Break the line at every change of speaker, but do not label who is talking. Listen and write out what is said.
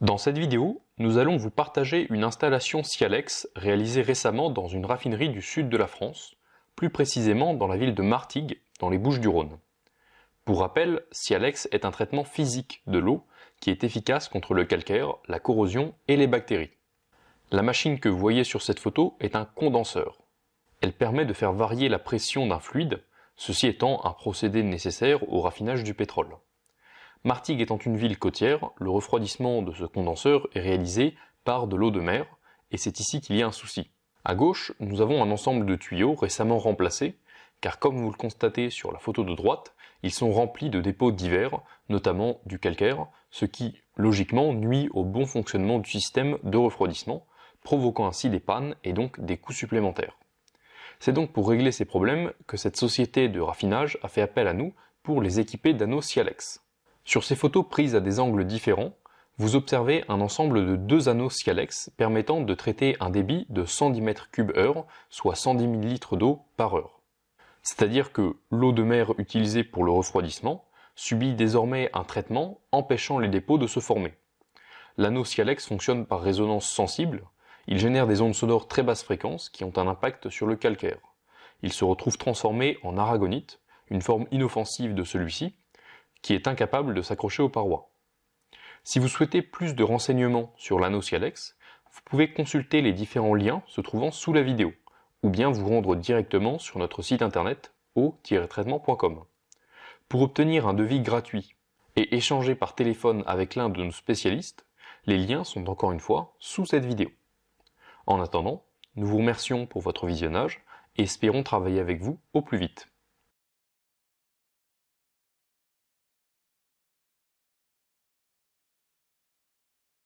Dans cette vidéo, nous allons vous partager une installation Sialex réalisée récemment dans une raffinerie du sud de la France, plus précisément dans la ville de Martigues, dans les Bouches-du-Rhône. Pour rappel, Sialex est un traitement physique de l'eau qui est efficace contre le calcaire, la corrosion et les bactéries. La machine que vous voyez sur cette photo est un condenseur. Elle permet de faire varier la pression d'un fluide, ceci étant un procédé nécessaire au raffinage du pétrole. Martigues étant une ville côtière, le refroidissement de ce condenseur est réalisé par de l'eau de mer, et c'est ici qu'il y a un souci. À gauche, nous avons un ensemble de tuyaux récemment remplacés, car comme vous le constatez sur la photo de droite, ils sont remplis de dépôts divers, notamment du calcaire, ce qui, logiquement, nuit au bon fonctionnement du système de refroidissement, provoquant ainsi des pannes et donc des coûts supplémentaires. C'est donc pour régler ces problèmes que cette société de raffinage a fait appel à nous pour les équiper d'anneaux Sialex. Sur ces photos prises à des angles différents, vous observez un ensemble de deux anneaux Sialex permettant de traiter un débit de 110 m3/heure, soit 110 000 litres d'eau par heure. C'est-à-dire que l'eau de mer utilisée pour le refroidissement subit désormais un traitement empêchant les dépôts de se former. L'anneau Sialex fonctionne par résonance sensible, il génère des ondes sonores très basse fréquence qui ont un impact sur le calcaire. Il se retrouve transformé en aragonite, une forme inoffensive de celui-ci, qui est incapable de s'accrocher aux parois. Si vous souhaitez plus de renseignements sur l'anneau Sialex, vous pouvez consulter les différents liens se trouvant sous la vidéo, ou bien vous rendre directement sur notre site internet eau-traitement.com. Pour obtenir un devis gratuit et échanger par téléphone avec l'un de nos spécialistes, les liens sont encore une fois sous cette vidéo. En attendant, nous vous remercions pour votre visionnage et espérons travailler avec vous au plus vite.